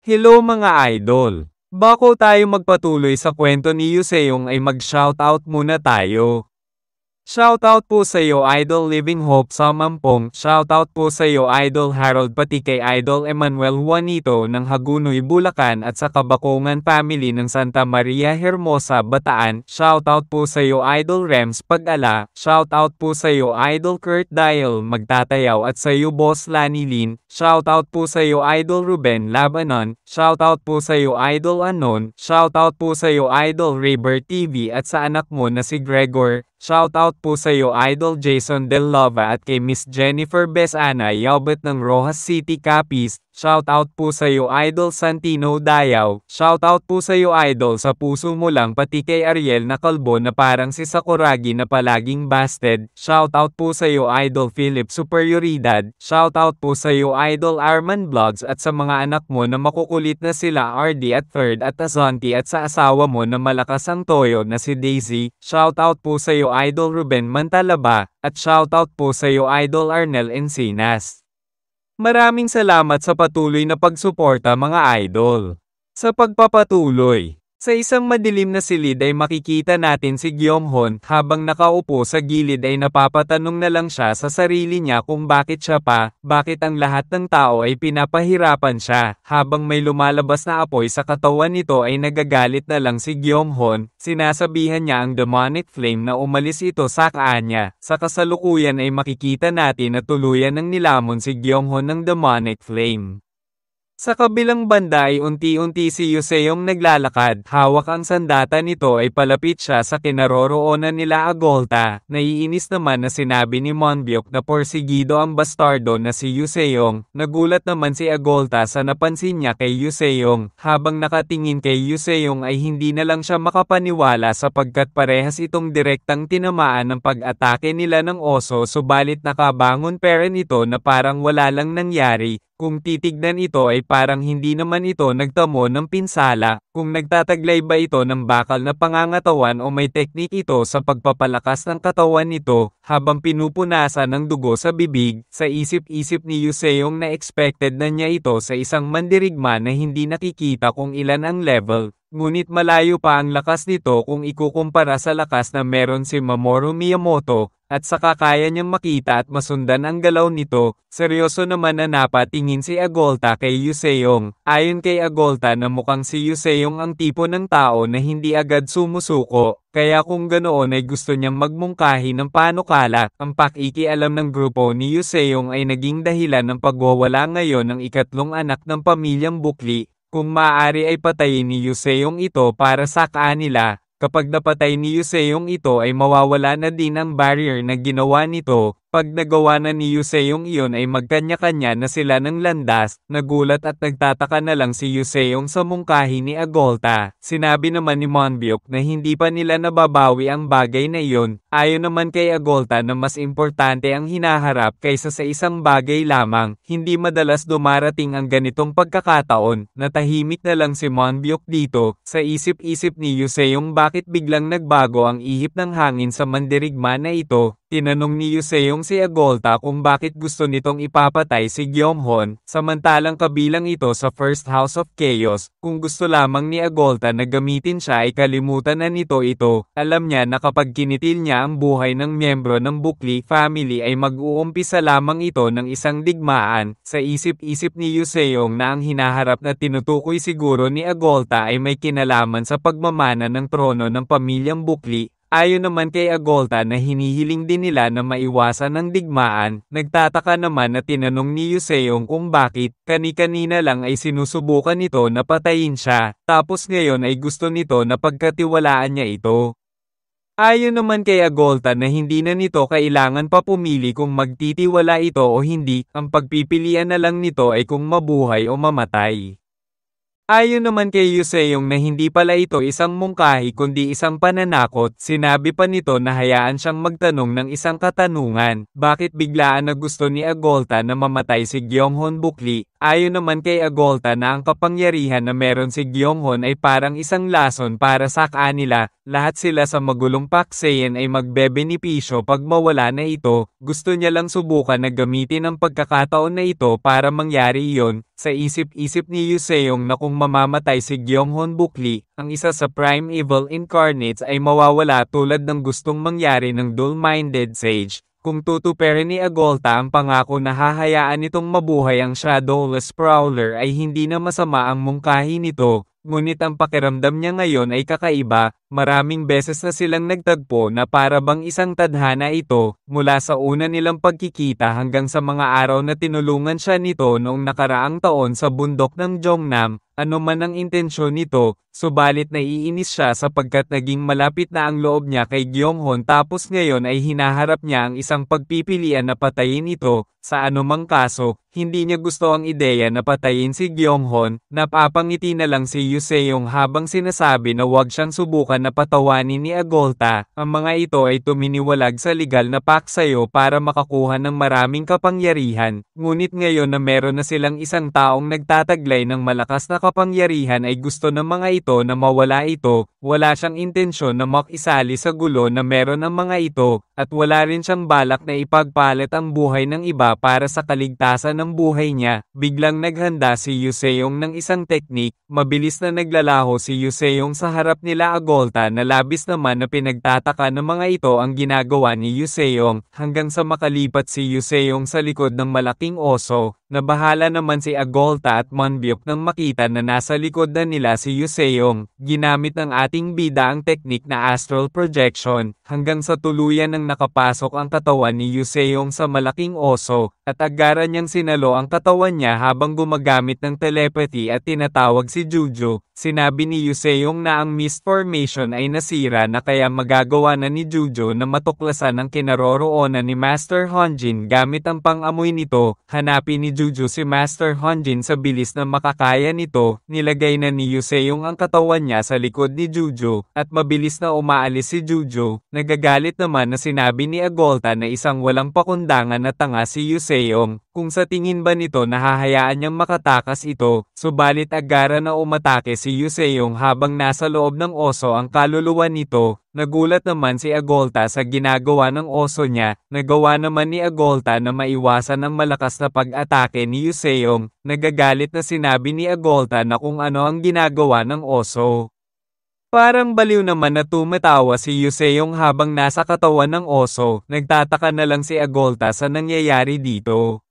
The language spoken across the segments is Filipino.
Hello mga idol! Bago tayo magpatuloy sa kwento ni Yuseong ay mag-shoutout muna tayo. Shoutout po sa iyo Idol Living Hope sa Mampong, shoutout po sa iyo Idol Harold pati kay Idol Emmanuel Juanito ng Hagunoy, Bulacan at sa Kabakungan Family ng Santa Maria Hermosa, Bataan, shoutout po sa iyo Idol Rems Pag-ala, shoutout po sa iyo Idol Kurt Dial Magtatayaw at sa iyo Boss Lani Lin, shoutout po sa iyo Idol Ruben Labanon, shoutout po sa iyo Idol Anon, shoutout po sa iyo Idol Rayber TV at sa anak mo na si Gregor. Shoutout po sa iyo Idol Jason Del Lova at kay Miss Jennifer Besana Yaubet ng Rojas City Capiz. Shoutout po sa iyo Idol Santino Dayaw. Shoutout po sa iyo Idol sa puso mo lang pati kay Ariel na kalbo na parang si Sakuragi na palaging busted. Shoutout po sa iyo Idol Philip Superioridad. Shoutout po sa iyo Idol Arman Vlogs at sa mga anak mo na makukulit na sila RD at Third at Azonti at sa asawa mo na malakas ang toyo na si Daisy. Shoutout po sa iyo Idol Ruben Mantalaba at shoutout po sa iyo Idol Arnel Encinas. Maraming salamat sa patuloy na pagsuporta mga idol. Sa pagpapatuloy, sa isang madilim na silid ay makikita natin si Gyeonghon habang nakaupo sa gilid ay napapatanong na lang siya sa sarili niya kung bakit siya pa, bakit ang lahat ng tao ay pinapahirapan siya. Habang may lumalabas na apoy sa katawan nito ay nagagalit na lang si Gyeonghon, sinasabihan niya ang demonic flame na umalis ito sa kanya. Sa kasalukuyan ay makikita natin na tuluyan ng nilamon si Gyeonghon ng demonic flame. Sa kabilang banda ay unti-unti si Yuseong naglalakad, hawak ang sandata nito ay palapit siya sa kinaroroonan nila Agolta. Naiinis naman na sinabi ni Monbyuk na porsigido ang bastardo na si Yuseong. Nagulat naman si Agolta sa napansin niya kay Yuseong. Habang nakatingin kay Yuseong ay hindi na lang siya makapaniwala sapagkat parehas itong direktang tinamaan ng pag-atake nila ng oso, subalit nakabangon pa rin ito na parang wala lang nangyari. Kung titignan ito ay parang hindi naman ito nagtamo ng pinsala, kung nagtataglay ba ito ng bakal na pangangatawan o may teknik ito sa pagpapalakas ng katawan nito, habang pinupunasan ng dugo sa bibig, sa isip-isip ni Yuseong na expected na niya ito sa isang mandirigma na hindi nakikita kung ilan ang level. Ngunit malayo pa ang lakas nito kung ikukumpara sa lakas na meron si Mamoru Miyamoto, at saka kaya niyang makita at masundan ang galaw nito. Seryoso naman na napatingin si Agolta kay Yuseong. Ayon kay Agolta na mukhang si Yuseong ang tipo ng tao na hindi agad sumusuko, kaya kung ganoon ay gusto niyang magmungkahi ng panukala. Ang pakikialam ng grupo ni Yuseong ay naging dahilan ng pagwawala ngayon ng ikatlong anak ng pamilyang Bukli. Kung maaari ay patayin ni Yuseong ito para sa kanila. Kapag napatay ni Yuseong ito ay mawawala na din ang barrier na ginawa nito. Pag nagawa na ni Yuseong iyon ay magkanya-kanya na sila ng landas. Nagulat at nagtataka na lang si Yuseong sa mungkahi ni Agolta. Sinabi naman ni Monbyuk na hindi pa nila nababawi ang bagay na iyon. Ayon naman kay Agolta na mas importante ang hinaharap kaysa sa isang bagay lamang. Hindi madalas dumarating ang ganitong pagkakataon. Natahimik na lang si Monbyuk dito. Sa isip-isip ni Yuseong bakit biglang nagbago ang ihip ng hangin sa mandirigma na ito. Tinanong ni Yuseong si Agolta kung bakit gusto nitong ipapatay si Gyeonghon, samantalang kabilang ito sa First House of Chaos. Kung gusto lamang ni Agolta na gamitin siya ay kalimutan na nito ito. Alam niya na kapag kinitil niya ang buhay ng miyembro ng Bukli family ay mag-uumpisa lamang ito ng isang digmaan. Sa isip-isip ni Yuseong na ang hinaharap na tinutukoy siguro ni Agolta ay may kinalaman sa pagmamana ng trono ng pamilyang Bukli. Ayon naman kay Agolta na hinihiling din nila na maiwasan ang digmaan, nagtataka naman na tinanong ni Yuseong kung bakit, kani-kanina lang ay sinusubukan nito na patayin siya, tapos ngayon ay gusto nito na pagkatiwalaan niya ito. Ayon naman kay Agolta na hindi na nito kailangan pa pumili kung magtitiwala ito o hindi, ang pagpipilian na lang nito ay kung mabuhay o mamatay. Ayon naman kay Yuseong na hindi pala ito isang mungkahi kundi isang pananakot, sinabi pa nito na hayaan siyang magtanong ng isang katanungan, bakit biglaan na gusto ni Agolta na mamatay si Gyeonghon Bukli? Ayon naman kay Agolta na ang kapangyarihan na meron si Gyeonghon ay parang isang lason para sa kanila, Lahat sila sa magulong paksayan ay magbebenepisyo pag mawala na ito. Gusto niya lang subukan na gamitin ang pagkakataon na ito para mangyari iyon. Sa isip-isip ni Yu Seong na kung mamamatay si Gyeonghon Bukli, ang isa sa prime evil incarnates ay mawawala tulad ng gustong mangyari ng dull-minded sage. Kung tutuperin ni Agolta ang pangako na hahayaan nitong mabuhay ang Shadowless Prowler ay hindi na masama ang mungkahi nito, ngunit ang pakiramdam niya ngayon ay kakaiba. Maraming beses na silang nagtagpo na para bang isang tadhana ito, mula sa una nilang pagkikita hanggang sa mga araw na tinulungan siya nito noong nakaraang taon sa bundok ng Jongnam. Ano man ang intensyon nito, subalit naiinis siya sapagkat naging malapit na ang loob niya kay Gyeonghon tapos ngayon ay hinaharap niya ang isang pagpipilian na patayin ito. Sa anumang kaso, hindi niya gusto ang ideya na patayin si Gyeonghon. Napapangiti na lang si Yu Seong habang sinasabi na huwag siyang subukan na patawanin ni Agolta. Ang mga ito ay tuminiwalag sa legal na paksayo para makakuha ng maraming kapangyarihan. Ngunit ngayon na meron na silang isang taong nagtataglay ng malakas na kapangyarihan ay gusto ng mga ito na mawala ito. Wala siyang intensyon na makisali sa gulo na meron ang mga ito, at wala rin siyang balak na ipagpalit ang buhay ng iba para sa kaligtasan ng buhay niya. Biglang naghanda si Yu Seong ng isang teknik. Mabilis na naglalaho si Yu Seong sa harap nila Agolta na labis naman na pinagtataka ng mga ito ang ginagawa ni Yu Seong, hanggang sa makalipat si Yu Seong sa likod ng malaking oso. Nabahala naman si Agolta at Monbyuk nang makita na nasa likod na nila si Yu Seong. Ginamit ng ating bida ang teknik na astral projection, hanggang sa tuluyan nang nakapasok ang katawan ni Yu Seong sa malaking oso, at agaran niyang sinalo ang katawan niya habang gumagamit ng telepathy at tinatawag si Juju. Sinabi ni Yu Seong na ang mist formation ay nasira na kaya magagawa na ni Juju na matuklasan ang kinaroroonan ni Master Honjin gamit ang pang-amoy nito. Hanapin ni Juju si Master Honjin sa bilis na makakaya nito. Nilagay na ni Yu Seong ang katawan niya sa likod ni Juju, at mabilis na umaalis si Juju. Nagagalit naman na sinabi ni Agolta na isang walang pakundangan na tanga si Yu Seong. Kung sa tingin ba nito nahahayaan niyang makatakas ito, subalit agara na umatake si Yu Seong habang nasa loob ng oso ang kaluluwa nito. Nagulat naman si Agolta sa ginagawa ng oso niya. Nagawa naman ni Agolta na maiwasan ang malakas na pag-atake ni Yu Seong. Nagagalit na sinabi ni Agolta na kung ano ang ginagawa ng oso. Parang baliw naman na tumatawa si Yu Seong habang nasa katawan ng oso. Nagtataka na lang si Agolta sa nangyayari dito.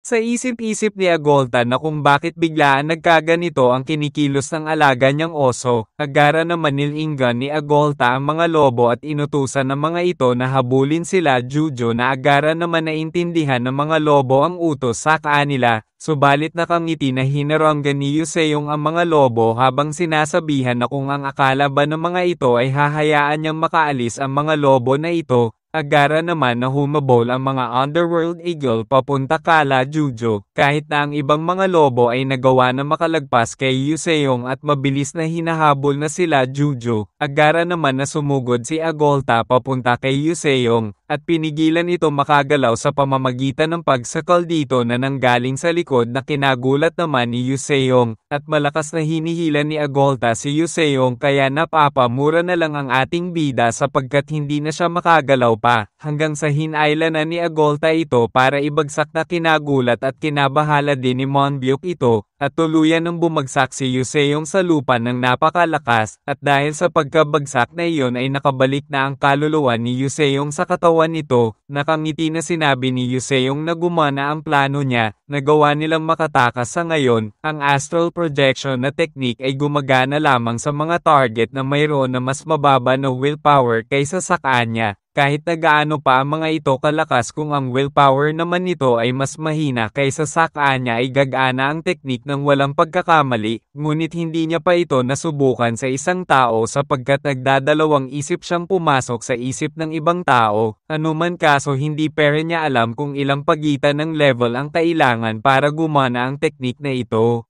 Sa isip-isip ni Agolta na kung bakit biglaan nagkaganito ang kinikilos ng alaga niyang oso, agara naman nilinggan ni Agolta ang mga lobo at inutusan ng mga ito na habulin sila. Juju na agara naman naintindihan ng mga lobo ang utos sa kanila, subalit nakangiti na hinaranggan ni Yu Seong ang mga lobo habang sinasabihan na kung ang akala ba ng mga ito ay hahayaan niyang makaalis ang mga lobo na ito. Agara naman na humabol ang mga underworld eagle papunta kala Juju, kahit na ang ibang mga lobo ay nagawa na makalagpas kay Yu Seong at mabilis na hinahabol na sila Juju. Agara naman na sumugod si Agolta papunta kay Yu Seong, at pinigilan ito makagalaw sa pamamagitan ng pagsakal dito na nanggaling sa likod na kinagulat naman ni Yu Seong, at malakas na hinihilan ni Agolta si Yu Seong kaya napapamura na lang ang ating bida sapagkat hindi na siya makagalaw pa, hanggang sa hinayla na ni Agolta ito para ibagsak na kinagulat at kinabahala din ni Monbyuk ito, at tuluyan ng bumagsak si Yu Seong sa lupa ng napakalakas, at dahil sa pagkabagsak na iyon ay nakabalik na ang kaluluwa ni Yu Seong sa katawan nito. Nakangiti na sinabi ni Yu Seong na gumana ang plano niya. Nagawa nilang makatakas sa ngayon. Ang astral projection na teknik ay gumagana lamang sa mga target na mayroon na mas mababa na willpower kaysa sa kanya. Kahit na gaano pa ang mga ito kalakas, kung ang willpower naman nito ay mas mahina kaysa sa kanya ay gagana ang teknik ng walang pagkakamali, ngunit hindi niya pa ito nasubukan sa isang tao sapagkat nagdadalawang isip siyang pumasok sa isip ng ibang tao. Anuman kaso hindi pa rin niya alam kung ilang pagitan ng level ang kailangan para gumana ang teknik na ito.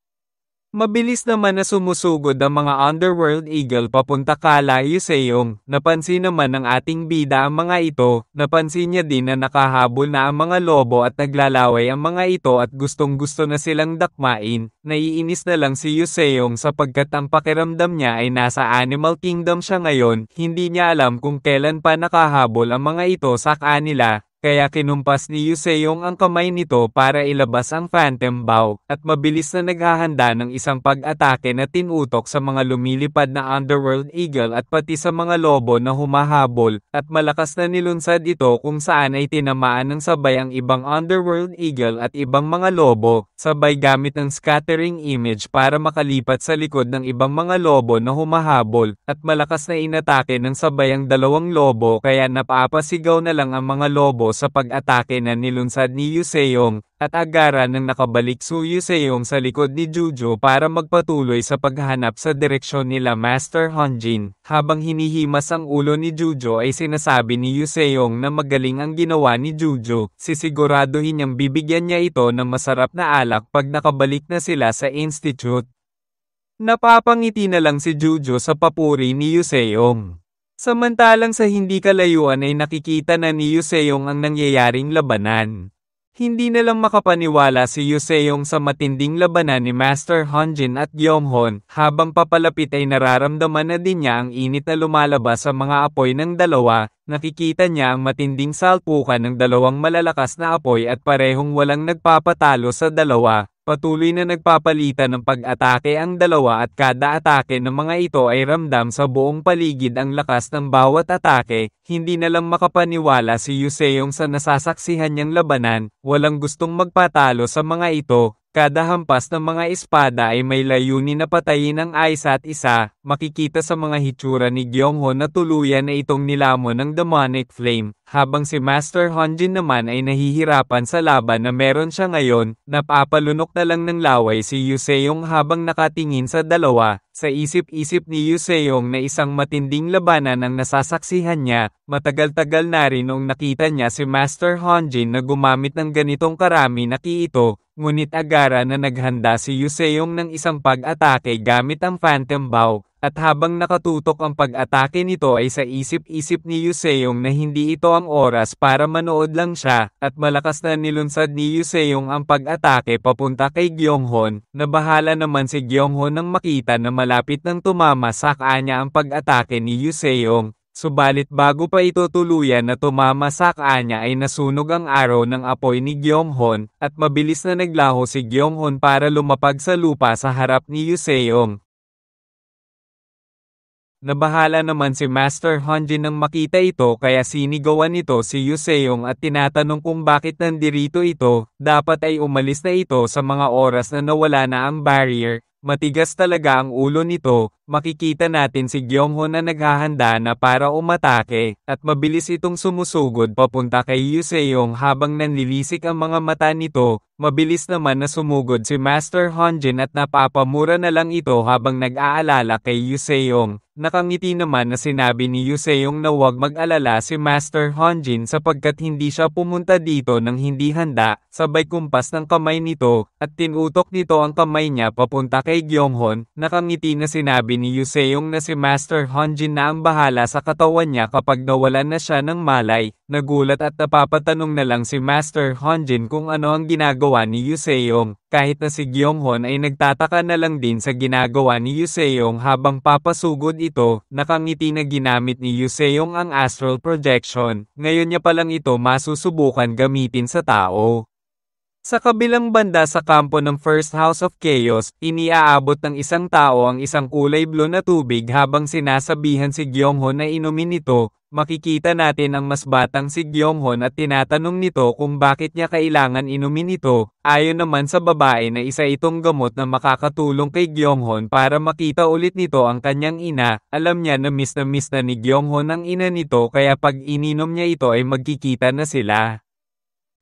Mabilis naman na sumusugod ang mga underworld eagle papunta kala Yuseong. Napansin naman ng ating bida ang mga ito. Napansin niya din na nakahabol na ang mga lobo at naglalaway ang mga ito at gustong-gusto na silang dakmain. Naiinis na lang si Yuseong sapagkat ang pakiramdam niya ay nasa Animal Kingdom siya ngayon. Hindi niya alam kung kailan pa nakahabol ang mga ito sa kanila. Kaya kinumpas ni Yuseong ang kamay nito para ilabas ang Phantom Bow, at mabilis na naghahanda ng isang pag-atake na tinutok sa mga lumilipad na Underworld Eagle at pati sa mga lobo na humahabol, at malakas na nilunsad ito kung saan ay tinamaan ng sabay ang ibang Underworld Eagle at ibang mga lobo, sabay gamit ng scattering image para makalipat sa likod ng ibang mga lobo na humahabol, at malakas na inatake ng sabay ang dalawang lobo kaya napapasigaw na lang ang mga lobo sa pag-atake na nilunsad ni Yuseong, at agaran nang nakabalik si Yuseong sa likod ni Jujo para magpatuloy sa paghahanap sa direksyon nila Master Honjin. Habang hinihimas ang ulo ni Jujo ay sinasabi ni Yuseong na magaling ang ginawa ni Jujo. Sisiguraduhin niyang bibigyan niya ito ng masarap na alak pag nakabalik na sila sa institute. Napapangiti na lang si Jujo sa papuri ni Yuseong. Samantalang sa hindi kalayuan ay nakikita na ni Yuseong ang nangyayaring labanan. Hindi na lang makapaniwala si Yuseong sa matinding labanan ni Master Honjin at Gyeonghon. Habang papalapit ay nararamdaman na din niya ang init na lumalabas sa mga apoy ng dalawa. Nakikita niya ang matinding salpukan ng dalawang malalakas na apoy at parehong walang nagpapatalo sa dalawa. Patuloy na nagpapalitan ng pag-atake ang dalawa at kada atake ng mga ito ay ramdam sa buong paligid ang lakas ng bawat atake. Hindi na lang makapaniwala si Yuseong sa nasasaksihan niyang labanan. Walang gustong magpatalo sa mga ito. Kada hampas ng mga espada ay may layunin na patayin ang isa't isa. Makikita sa mga hitsura ni Gyeonghon na tuluyan na itong nilamon ng demonic flame. Habang si Master Honjin naman ay nahihirapan sa laban na meron siya ngayon, napapalunok na lang ng laway si Yuseong habang nakatingin sa dalawa. Sa isip-isip ni Yuseong na isang matinding labanan ang nasasaksihan niya, matagal-tagal na rin noong nakita niya si Master Honjin na gumamit ng ganitong karami na ki ito. Ngunit agara na naghanda si Yuseong ng isang pag-atake gamit ang Phantom Bow, at habang nakatutok ang pag-atake nito ay sa isip-isip ni Yuseong na hindi ito ang oras para manood lang siya, at malakas na nilunsad ni Yuseong ang pag-atake papunta kay Gyeonghon. Nabahala naman si Gyeonghon nang makita na malapit nang tumama sa kanya ang pag-atake ni Yuseong. Subalit bago pa ito tuluyan na tumama sa kanya ay nasunog ang araw ng apoy ni Gyeonghon, at mabilis na naglaho si Gyeonghon para lumapag sa lupa sa harap ni Yuseong. Nabahala naman si Master Honjin nang makita ito kaya sinigawan nito si Yuseong at tinatanong kung bakit nandirito ito. Dapat ay umalis na ito sa mga oras na nawala na ang barrier. Matigas talaga ang ulo nito. Makikita natin si Gyeonghon na naghahanda na para umatake, at mabilis itong sumusugod papunta kay Yuseong habang nanlilisik ang mga mata nito. Mabilis naman na sumugod si Master Honjin at napapamura na lang ito habang nag-aalala kay Yuseong. Nakangiti naman na sinabi ni Yuseong na huwag mag-alala si Master Honjin sapagkat hindi siya pumunta dito nang hindi handa. Sabay kumpas ng kamay nito, at tinutok nito ang kamay niya papunta kay Gyeonghon. Nakangiti na sinabi ni Yuseong na si Master Honjin na ang bahala sa katawan niya kapag nawalan na siya ng malay. Nagulat at napapatanong na lang si Master Honjin kung ano ang ginagawa ni Yuseong. Kahit na si Gyeonghon ay nagtataka na lang din sa ginagawa ni Yuseong habang papasugod ito. Nakangiti na ginamit ni Yuseong ang astral projection. Ngayon niya palang ito masusubukan gamitin sa tao. Sa kabilang banda sa kampo ng First House of Chaos, iniaabot ng isang tao ang isang kulay blue na tubig habang sinasabihan si Gyeonghon na inumin ito. Makikita natin ang mas batang si Gyeonghon at tinatanong nito kung bakit niya kailangan inumin ito. Ayon naman sa babae na isa itong gamot na makakatulong kay Gyeonghon para makita ulit nito ang kanyang ina. Alam niya na miss na ni Gyeonghon ang ina nito kaya pag ininom niya ito ay magkikita na sila.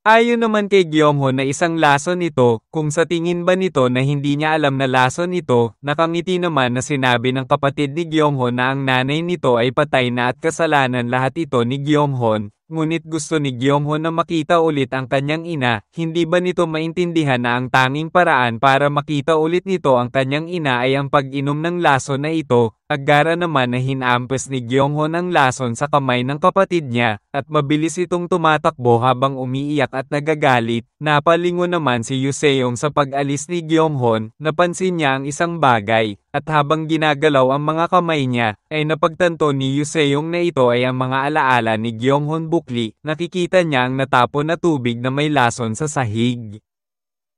Ayon naman kay Gyeonghon na isang lason ito, kung sa tingin ba nito na hindi niya alam na lason ito, nakangiti naman na sinabi ng kapatid ni Gyeonghon na ang nanay nito ay patay na at kasalanan lahat ito ni Gyeonghon. ngunit gusto ni Gyeonghon na makita ulit ang kanyang ina. Hindi ba nito maintindihan na ang tanging paraan para makita ulit nito ang kanyang ina ay ang pag-inom ng lason na ito? Agara naman na hinampes ni Gyeonghon ang lason sa kamay ng kapatid niya, at mabilis itong tumatakbo habang umiiyak at nagagalit. Napalingon naman si Yuseong sa pag-alis ni Gyeonghon, napansin niya ang isang bagay, at habang ginagalaw ang mga kamay niya, ay napagtanto ni Yuseong na ito ay ang mga alaala ni Gyeonghon Bukli. Nakikita niya ang natapon na tubig na may lason sa sahig.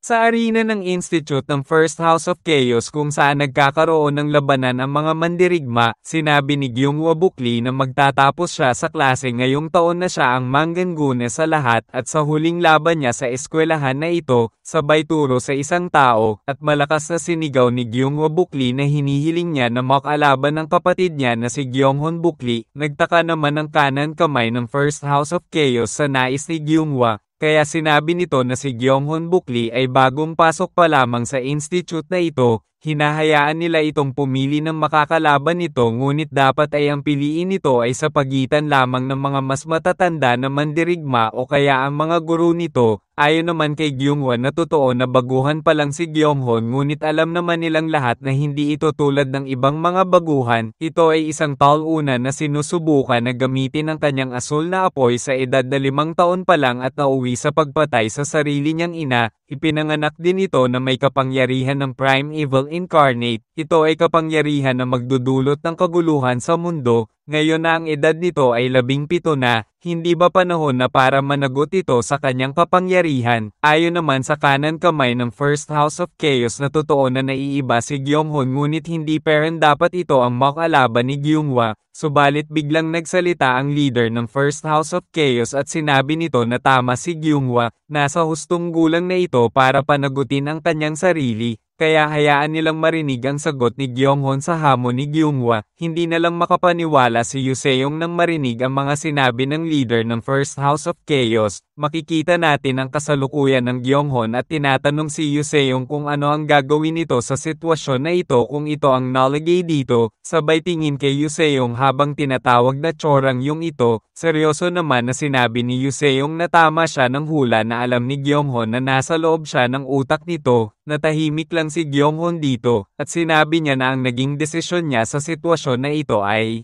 Sa arena ng Institute ng First House of Chaos kung saan nagkakaroon ng labanan ang mga mandirigma, sinabi ni Gyeonghwa Bukli na magtatapos siya sa klase ngayong taon na siya ang manggangune sa lahat at sa huling laban niya sa eskwelahan na ito, sabay turo sa isang tao, at malakas na sinigaw ni Gyeonghwa Bukli na hinihiling niya na makalaban ng kapatid niya na si Gyeonghon Bukli. Nagtaka naman ang kanan kamay ng First House of Chaos sa nais ni Gyeonghwa. Kaya sinabi nito na si Gyeonghon Bukli ay bagong pasok pa lamang sa institute na ito, hinahayaan nila itong pumili ng makakalaban nito ngunit dapat ay ang piliin nito ay sa pagitan lamang ng mga mas matatanda na mandirigma o kaya ang mga guro nito. Ayon naman kay Gyeonghwa na totoo na baguhan pa lang si Gyeonghon ngunit alam naman nilang lahat na hindi ito tulad ng ibang mga baguhan. Ito ay isang talunan na sinusubukan na gamitin ang kanyang asul na apoy sa edad na 5 taon pa lang at nauwi sa pagpatay sa sarili niyang ina. Ipinanganak din ito na may kapangyarihan ng Prime Evil Incarnate. Ito ay kapangyarihan na magdudulot ng kaguluhan sa mundo. Ngayon na ang edad nito ay 17 na, hindi ba panahon na para managot ito sa kanyang kapangyarihan? Ayon naman sa kanan kamay ng First House of Chaos na totoo na naiiba si Gyeonghon ngunit hindi parang dapat ito ang makalaban ni Gyeonghwa. Subalit biglang nagsalita ang leader ng First House of Chaos at sinabi nito na tama si Gyeonghwa, nasa hustong gulang na ito para panagutin ang kanyang sarili. Kaya hayaan nilang marinig ang sagot ni Gyeonghon sa hamon ni Gyeonghwa. Hindi na lang makapaniwala si Yuseong nang marinig ang mga sinabi ng leader ng First House of Chaos. Makikita natin ang kasalukuyan ng Gyeonghon at tinatanong si Yuseong kung ano ang gagawin nito sa sitwasyon na ito kung ito ang naligay dito. Sabay tingin kay Yuseong habang tinatawag na Chorang yung ito. Seryoso naman na sinabi ni Yuseong na tama siya ng hula na alam ni Gyeonghon na nasa loob siya ng utak nito. Natahimik lang si Gyeonghon dito, at sinabi niya na ang naging desisyon niya sa sitwasyon na ito ay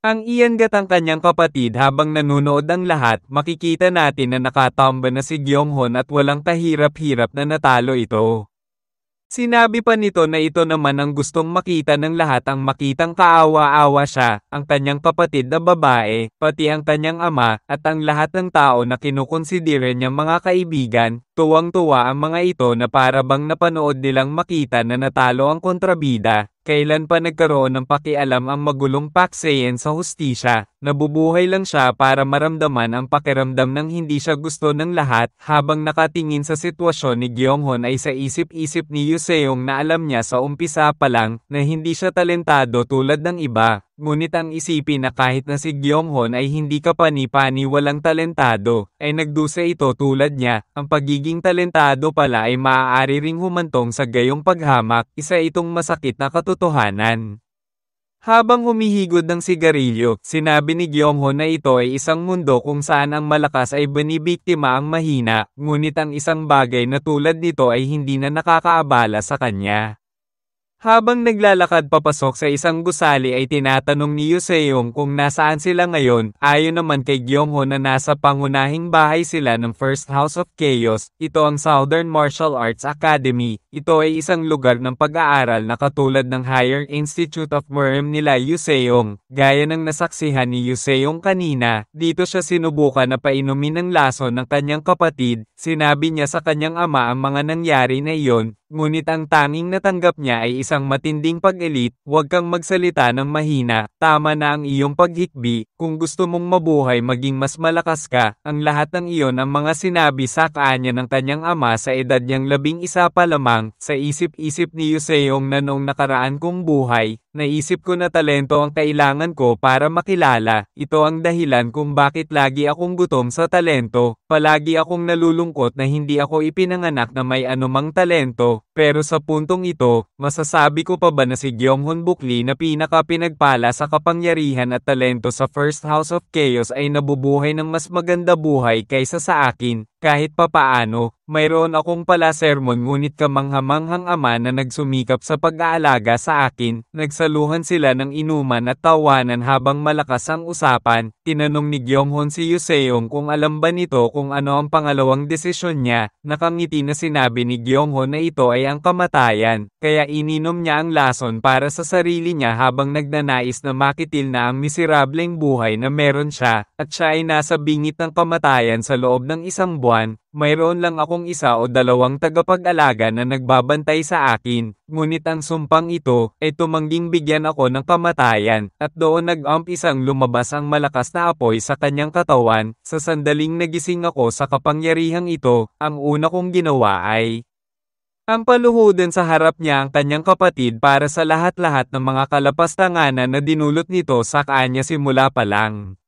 ang iangat ang kanyang kapatid. Habang nanunood ang lahat, makikita natin na nakatamba na si Gyeonghon at walang kahirap-hirap na natalo ito. Sinabi pa nito na ito naman ang gustong makita ng lahat, ang makitang kaawa-awa siya, ang kanyang kapatid na babae, pati ang kanyang ama, at ang lahat ng tao na kinukonsidera niyang mga kaibigan. Tuwang-tuwa ang mga ito na para bang napanood nilang makita na natalo ang kontrabida. Kailan pa nagkaroon ng pakialam ang magulong Park Seo-yeon sa hustisya? Nabubuhay lang siya para maramdaman ang pakiramdam ng hindi siya gusto ng lahat. Habang nakatingin sa sitwasyon ni Gyeonghon ay sa isip-isip ni Yuseong na alam niya sa umpisa pa lang na hindi siya talentado tulad ng iba. Ngunit ang isipin na kahit na si Gyeonghon ay hindi kapani-pani walang talentado, ay nagdusa ito tulad niya. Ang pagiging talentado pala ay maaari ring humantong sa gayong paghamak, isa itong masakit na katotohanan. Habang humihigod ng sigarilyo, sinabi ni Gyeonghon na ito ay isang mundo kung saan ang malakas ay binibiktima ang mahina, ngunit ang isang bagay na tulad nito ay hindi na nakakaabala sa kanya. Habang naglalakad papasok sa isang gusali ay tinatanong ni Yuseong kung nasaan sila ngayon. Ayon naman kay Gyeonghon na nasa pangunahing bahay sila ng First House of Chaos. Ito ang Southern Martial Arts Academy. Ito ay isang lugar ng pag-aaral na katulad ng Higher Institute of Murem nila Yuseong. Gaya ng nasaksihan ni Yuseong kanina, dito siya sinubukan na painumin ng lason ng kanyang kapatid. Sinabi niya sa kanyang ama ang mga nangyari na iyon. Ngunit ang tanging natanggap niya ay isang matinding pag-elit. Huwag kang magsalita ng mahina, tama na ang iyong paghikbi, kung gusto mong mabuhay maging mas malakas ka. Ang lahat ng iyon ang mga sinabi sa kanya ng kanyang ama sa edad niyang 11 pa lamang. Sa isip-isip ni Yuseong na noong nakaraan kong buhay, Naisip ko na talento ang kailangan ko para makilala, ito ang dahilan kung bakit lagi akong gutom sa talento, palagi akong nalulungkot na hindi ako ipinanganak na may anumang talento, pero sa puntong ito, masasabi ko pa ba na si Gyeonghon Bukli na pinaka-pinagpala sa kapangyarihan at talento sa First House of Chaos ay nabubuhay ng mas maganda buhay kaysa sa akin? Kahit papaano, mayroon akong pala sermon ngunit kamanghamanghang ama na nagsumikap sa pag-aalaga sa akin, nagsaluhan sila ng inuman at tawanan habang malakas ang usapan. Tinanong ni Gyeonghon si Yuseong kung alam ba nito kung ano ang pangalawang desisyon niya, nakangiti na sinabi ni Gyeonghon na ito ay ang kamatayan, kaya ininom niya ang lason para sa sarili niya habang nagnanais na makitil na ang miserableng buhay na meron siya, at siya ay nasa bingit ng kamatayan sa loob ng isang buwan. Mayroon lang akong isa o dalawang tagapag-alaga na nagbabantay sa akin, ngunit ang sumpang ito ay tumangging bigyan ako ng kamatayan, at doon nag-umpisang lumabas ang malakas na apoy sa kanyang katawan. Sa sandaling nagising ako sa kapangyarihang ito, ang una kong ginawa ay ang paluhudin sa harap niya ang kanyang kapatid para sa lahat-lahat ng mga kalapastanganan na dinulot nito sa kanya simula pa lang.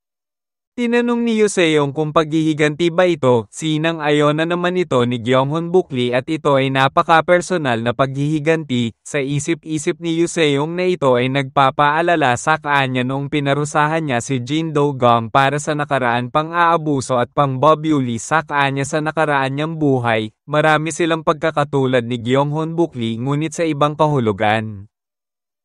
Tinanong ni Yuseong kung paghihiganti ba ito, sinang ayon na naman ito ni Gyeonghon Bukli at ito ay napaka-personal na paghihiganti. Sa isip-isip ni Yuseong na ito ay nagpapaalala sa kanya noong pinarusahan niya si Jin Do-gum para sa nakaraan pang-aabuso at pang-bobyuli sa kanya sa nakaraan niyang buhay. Marami silang pagkakatulad ni Gyeonghon Bukli ngunit sa ibang kahulugan.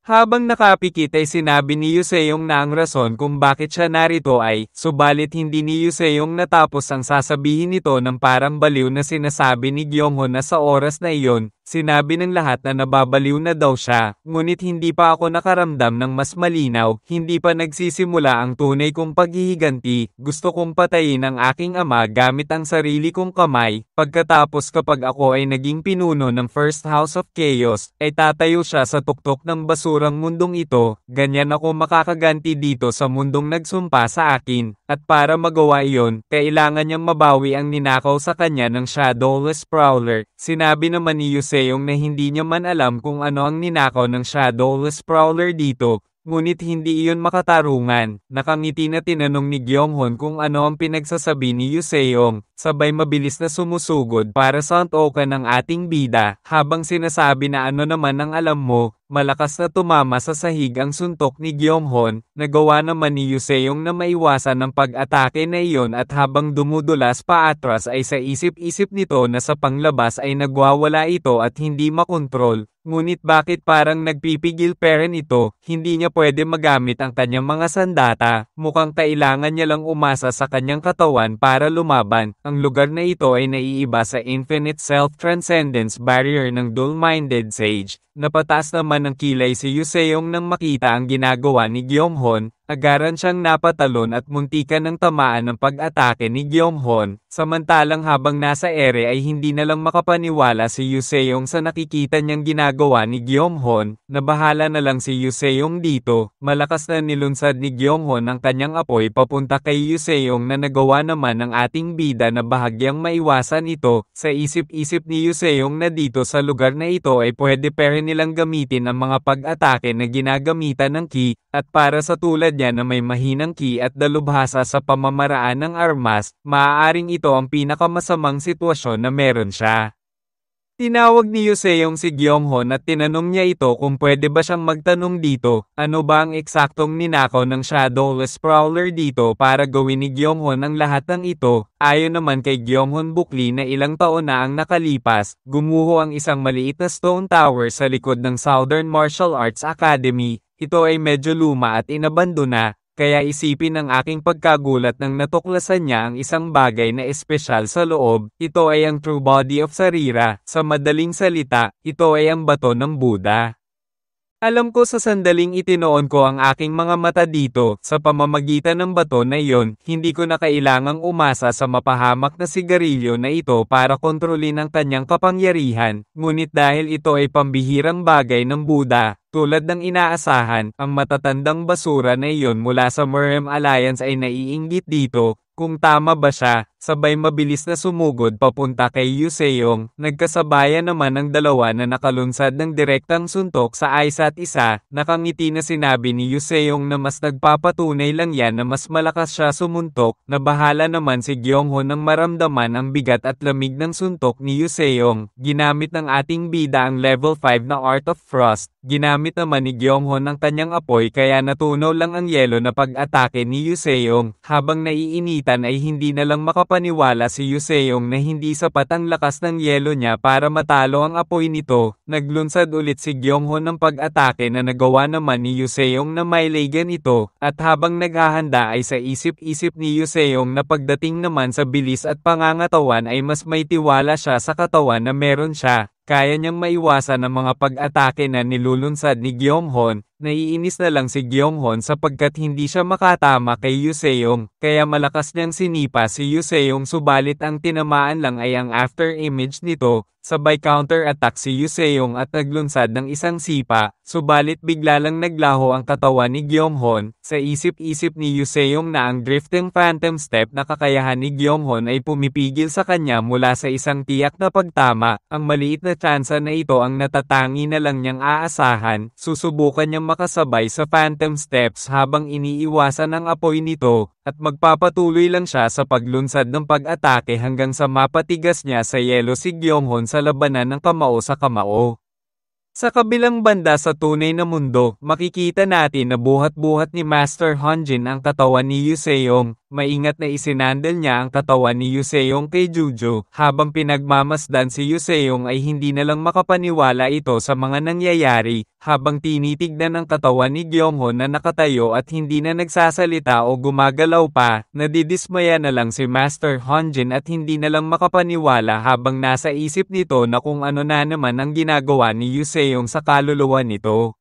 Habang nakapikit ay sinabi ni Yuseong na ang rason kung bakit siya narito ay, subalit hindi ni Yuseong natapos ang sasabihin nito ng parang baliw na sinasabi ni Gyeonghon na sa oras na iyon, sinabi ng lahat na nababaliw na daw siya, ngunit hindi pa ako nakaramdam ng mas malinaw, hindi pa nagsisimula ang tunay kong paghihiganti, gusto kong patayin ang aking ama gamit ang sarili kong kamay, pagkatapos kapag ako ay naging pinuno ng First House of Chaos, ay tatayo siya sa tuktok ng basurang mundong ito, ganyan ako makakaganti dito sa mundong nagsumpa sa akin, at para magawa iyon, kailangan niyang mabawi ang ninakaw sa kanya ng Shadowless Prowler. Sinabi naman ni Yuseong na hindi niya man alam kung ano ang ninakaw ng Shadowless Prowler dito, ngunit hindi iyon makatarungan. Nakangiti na tinanong ni Gyeonghon kung ano ang pinagsasabi ni Yuseong, sabay mabilis na sumusugod para sa antokan ng ating bida, habang sinasabi na ano naman ang alam mo. Malakas na tumama sa sahig ang suntok ni Gyeonghon, nagawa naman ni Yuseong na maiwasan ang pag-atake na iyon at habang dumudulas pa atras ay sa isip-isip nito na sa panglabas ay nagwawala ito at hindi makontrol. Ngunit bakit parang nagpipigil pa rin ito, hindi niya pwede magamit ang kanyang mga sandata, mukhang kailangan niya lang umasa sa kanyang katawan para lumaban. Ang lugar na ito ay naiiba sa Infinite Self-Transcendence Barrier ng Dull-Minded Sage. Napataas naman ng kilay si Yuseong nang makita ang ginagawa ni Gyeonghon, agaran siyang napatalon at muntikan ng tamaan ng pag-atake ni Gyeonghon, samantalang habang nasa ere ay hindi na lang makapaniwala si Yuseong sa nakikita niyang ginagawa ni Gyeonghon, nabahala na lang si Yuseong dito, malakas na nilunsad ni Gyeonghon ang kanyang apoy papunta kay Yuseong na nagawa naman ng ating bida na bahagyang maiwasan ito, sa isip-isip ni Yuseong na dito sa lugar na ito ay pwede pa rin nilang gamitin ang mga pag-atake na ginagamitan ng ki, at para sa tulad niya na may mahinang ki at dalubhasa sa pamamaraan ng armas, maaaring ito ang pinakamasamang sitwasyon na meron siya. Tinawag ni Yuseong si Gyeonghon at tinanong niya ito kung pwede ba siyang magtanong dito, ano ba ang eksaktong ninakaw ng Shadowless Prowler dito para gawin ni Gyeonghon ang lahat ng ito. Ayon naman kay Gyeonghon Bukli na ilang taon na ang nakalipas, gumuho ang isang maliit na stone tower sa likod ng Southern Martial Arts Academy. Ito ay medyo luma at inabandona. Kaya isipin ng aking pagkagulat nang natuklasan niya ang isang bagay na espesyal sa loob, ito ay ang true body of Sarira, sa madaling salita, ito ay ang bato ng Buddha. Alam ko sa sandaling itinoon ko ang aking mga mata dito, sa pamamagitan ng bato na iyon, hindi ko na kailangang umasa sa mapahamak na sigarilyo na ito para kontrolin ang kanyang kapangyarihan, ngunit dahil ito ay pambihirang bagay ng Buddha, tulad ng inaasahan, ang matatandang basura na iyon mula sa Merhem Alliance ay naiinggit dito. Kung tama ba siya, sabay mabilis na sumugod papunta kay Yuseong. Nagkasabayan naman ang dalawa na nakalunsad ng direktang suntok sa isa't isa. Nakangiti na sinabi ni Yuseong na mas nagpapatunay lang yan na mas malakas siya sumuntok. Nabahala naman si Gyeonghon nang maramdaman ang bigat at lamig ng suntok ni Yuseong. Ginamit ng ating bida ang level 5 na Art of Frost. Ginamit naman ni Gyeonghon ang kanyang apoy kaya natunaw lang ang yelo na pag-atake ni Yuseong. Habang naiinitan ay hindi na lang makapaniwala si Yuseong na hindi sapat ang lakas ng yelo niya para matalo ang apoy nito. Naglunsad ulit si Gyeonghon ng pag-atake na nagawa naman ni Yuseong na mailagan ito. At habang naghahanda ay sa isip-isip ni Yuseong na pagdating naman sa bilis at pangangatawan ay mas may tiwala siya sa katawan na meron siya. Kaya niyang maiwasan ang mga pag-atake na nilulunsad ni Gyeonghon. Naiinis na lang si Gyeonghon sapagkat hindi siya makatama kay Yuseong, kaya malakas niyang sinipa si Yuseong subalit ang tinamaan lang ay ang after image nito. Sabay counter-attack si Yuseong at naglunsad ng isang sipa, subalit bigla lang naglaho ang katawan ni Gyeonghon. Sa isip-isip ni Yuseong na ang drifting phantom step na kakayahan ni Gyeonghon ay pumipigil sa kanya mula sa isang tiyak na pagtama. Ang maliit na tsansa na ito ang natatangi na lang niyang aasahan. Susubukan niyang makasabay sa phantom steps habang iniiwasan ang apoy nito, at magpapatuloy lang siya sa paglunsad ng pag-atake hanggang sa mapatigas niya sa yelo si Gyeonghon sa labanan ng kamao sa kamao. Sa kabilang banda sa tunay na mundo, makikita natin na buhat-buhat ni Master Honjin ang katawan ni Yuseong. Maingat na isinandal niya ang katawan ni Yuseong kay Juju. Habang pinagmamasdan si Yuseong ay hindi na lang makapaniwala ito sa mga nangyayari. Habang tinitignan ang katawan ni Gyeonghon na nakatayo at hindi na nagsasalita o gumagalaw pa, nadidismaya na lang si Master Honjin at hindi na lang makapaniwala habang nasa isip nito na kung ano na naman ang ginagawa ni Yuseong sa kaluluwa nito.